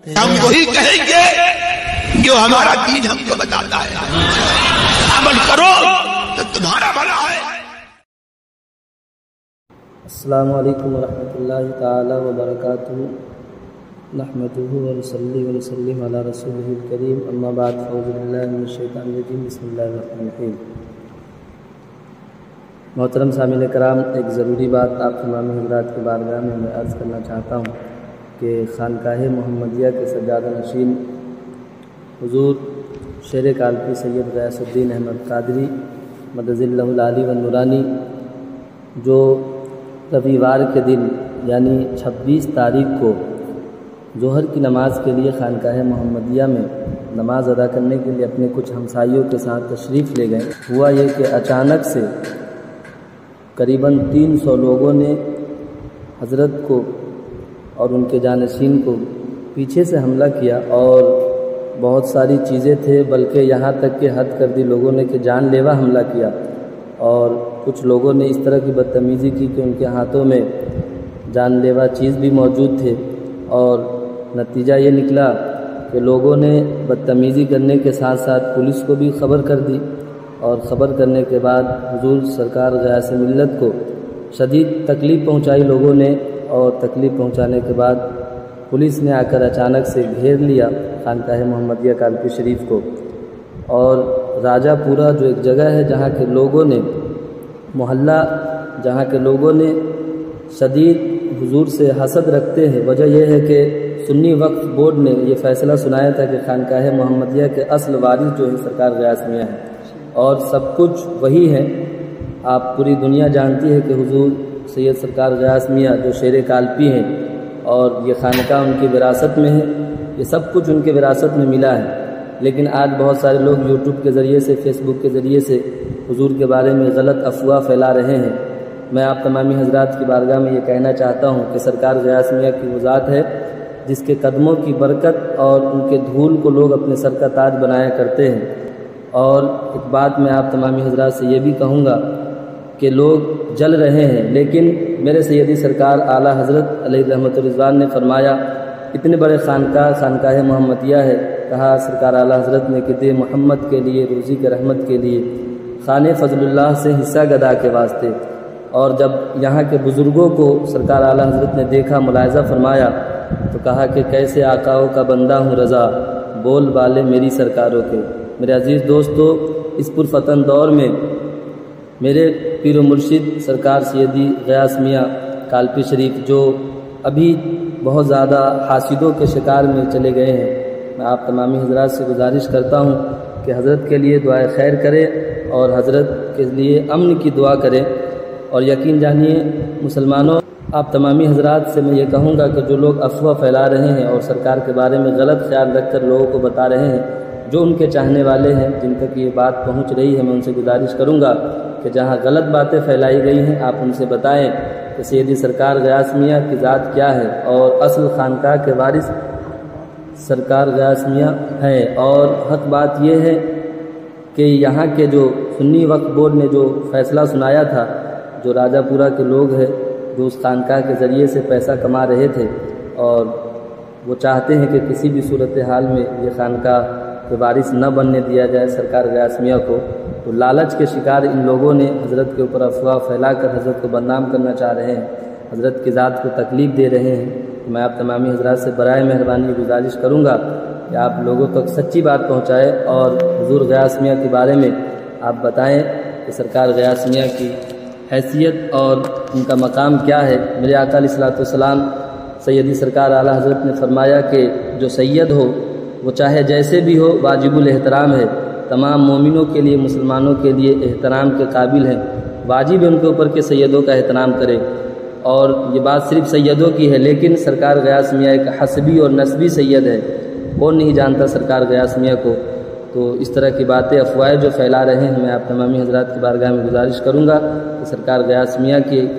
हम वही कहेंगे जो हमारा दीन हमको बताता है, अमल करो तो तुम्हारा भला है। अस्सलामु अलैकुम वरहमतुल्लाहि ताला वबरकातुहू। नहमदुहु व नसल्ली व नसल्लिम अला रसूलिहिल करीम। अम्मा बाद फ़अऊज़ु बिल्लाहि मिनश शैतानिर रजीम। बिस्मिल्लाहिर रहमानिर रहीम। मोहतरम सामिन कराम, एक ज़रूरी बात आप तमाम हज़रात के बारगाह में मैं अर्ज़ करना चाहता हूँ कि खानकाह मोहम्मदिया के सज्जादा नशीन हुज़ूर शेर कालपी सैयद ग़यासुद्दीन अहमद क़ादरी मदज़िल्लहुल आली व नूरानी जो रविवार के दिन यानी 26 तारीख को ज़ोहर की नमाज़ के लिए खानकाह मोहम्मदिया में नमाज़ अदा करने के लिए अपने कुछ हमसाइयों के साथ तशरीफ़ ले गए। हुआ ये कि अचानक से करीबन 300 लोगों ने हज़रत को और उनके जानशीन को पीछे से हमला किया और बहुत सारी चीज़ें थे, बल्कि यहाँ तक कि हद कर दी लोगों ने कि जानलेवा हमला किया। और कुछ लोगों ने इस तरह की बदतमीज़ी की कि उनके हाथों में जानलेवा चीज़ भी मौजूद थे और नतीजा ये निकला कि लोगों ने बदतमीज़ी करने के साथ साथ पुलिस को भी ख़बर कर दी और ख़बर करने के बाद हुज़ूर सरकार ग़यास मिल्लत को शदीद तकलीफ़ पहुँचाई लोगों ने। और तकलीफ़ पहुँचाने के बाद पुलिस ने आकर अचानक से घेर लिया खानकाह मोहम्मदिया कालपी शरीफ को। और राजापुरा जो एक जगह है जहाँ के लोगों ने मोहल्ला जहाँ के लोगों ने शदीद हुजूर से हसद रखते हैं। वजह यह है कि सुन्नी वक्फ बोर्ड ने यह फ़ैसला सुनाया था कि खानकाह मोहम्मदिया के असल वारिस जो है सरकार ग़यास मियाँ है और सब कुछ वही है। आप पूरी दुनिया जानती है कि हुजूर सैयद सरकार ग़यास मियाँ जो शेर कालपी हैं और ये खानकाह उनकी विरासत में है, ये सब कुछ उनके विरासत में मिला है। लेकिन आज बहुत सारे लोग यूट्यूब के ज़रिए से, फेसबुक के ज़रिए से हुजूर के बारे में गलत अफवाह फैला रहे हैं। मैं आप तमामी हज़रात की बारगाह में ये कहना चाहता हूँ कि सरकार ग़यास मियाँ की वो ज़ात है जिसके कदमों की बरकत और उनके धूल को लोग अपने सर का ताज बनाया करते हैं। और एक बात मैं आप तमामी हज़रात से ये भी कहूँगा कि लोग जल रहे हैं, लेकिन मेरे सैयदी सरकार आला हज़रत अलैहि रहमतुर रिज़वान ने फरमाया इतने बड़े खानकाह मोहम्मदिया है, कहा सरकार आला हज़रत ने कि दे मोहम्मद के लिए, रोज़ी के रहमत के लिए, खाने फ़ज़लुल्लाह से हिस्सा गदा के वास्ते। और जब यहाँ के बुज़ुर्गों को सरकार आला हज़रत ने देखा, मुलाहिज़ा फरमाया तो कहा कि कैसे आकाओं का बंदा हूँ रज़ा, बोल बाले मेरी सरकारों के। मेरे अज़ीज़ दोस्तों, इस पुरफ़तन दौर में मेरे पीर व मुर्शिद सरकार सैयदी ग़यास मियाँ कालपी शरीफ जो अभी बहुत ज़्यादा हासिदों के शिकार में चले गए हैं, मैं आप तमामी हज़रात से गुजारिश करता हूँ कि हज़रत के लिए दुआए खैर करें और हज़रत के लिए अमन की दुआ करें। और यकीन जानिए मुसलमानों, आप तमामी हज़रात से मैं ये कहूँगा कि जो लोग अफवाह फैला रहे हैं और सरकार के बारे में गलत ख्याल रख कर लोगों को बता रहे हैं, जो उनके चाहने वाले हैं, जिन तक ये बात पहुँच रही है, मैं उनसे गुजारिश करूँगा कि जहाँ गलत बातें फैलाई गई हैं आप उनसे बताएं कि सैयदी सरकार ग़यास मियाँ की ज़ात क्या है और असल खानकाह के वारिस सरकार ग़यास मियाँ हैं। और हक़ बात यह है कि यहाँ के जो सुन्नी वक्फ बोर्ड ने जो फ़ैसला सुनाया था, जो राजापुरा के लोग हैं जो उस खानकाह के ज़रिए से पैसा कमा रहे थे और वो चाहते हैं कि किसी भी सूरत हाल में ये खानकाह के वारिस न बनने दिया जाए सरकार ग़यास मियाँ को, तो लालच के शिकार इन लोगों ने हज़रत के ऊपर अफवाह फैलाकर हज़रत को बदनाम करना चाह रहे हैं, हज़रत की ज़ात को तकलीफ़ दे रहे हैं। मैं आप तमामी हज़रात से बराए मेहरबानी गुजारिश करूँगा कि आप लोगों तक सच्ची बात पहुँचाएँ और हुज़ूर ग़यास मियाँ के बारे में आप बताएँ कि सरकार ग़यास मियाँ की हैसियत और उनका मकाम क्या है। मेरे आका अलैहिस्सलातु वस्सलाम सैयदी सरकार आला हज़रत ने फरमाया कि जो सैयद हो वो चाहे जैसे भी हो वाजिबुल एहतराम है, तमाम मोमिनों के लिए, मुसलमानों के लिए एहतराम के काबिल हैं, वाजिब है उनके ऊपर के सैयदों का एहतराम करें। और ये बात सिर्फ सैयदों की है, लेकिन सरकार ग़यास मियाँ एक हसबी और नस्बी सैयद है, कौन नहीं जानता सरकार ग़यास मियाँ को। तो इस तरह की बातें, अफवाहें जो फैला रहे हैं, मैं आप तमामी हज़रात की बारगाह में गुजारिश करूँगा कि सरकार ग़यास मियाँ की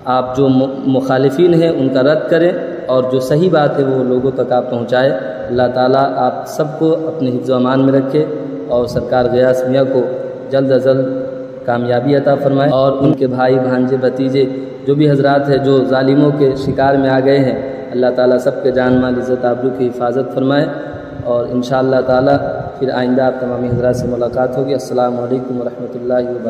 आप जो मुखालिफिन हैं उनका रद्द करें और जो सही बात है वो लोगों तक आप पहुँचाएँ। अल्लाह ताला आप सबको अपने हिफ्ज़ व अमान में रखे और सरकार ग़यास मियाँ को जल्द अज जल्द कामयाबी अता फरमाए और उनके भाई भांजे भतीजे जो भी हज़रात हैं जो ज़ालिमों के शिकार में आ गए हैं اللہ تعالیٰ سب کے جان مال عزت آبرو کی حفاظت فرمائے، اور انشاءاللہ تعالیٰ پھر آئندہ آپ تمامی حضرات سے ملاقات ہوگی۔ السلام علیکم ورحمۃ اللہ وبرکاتہ۔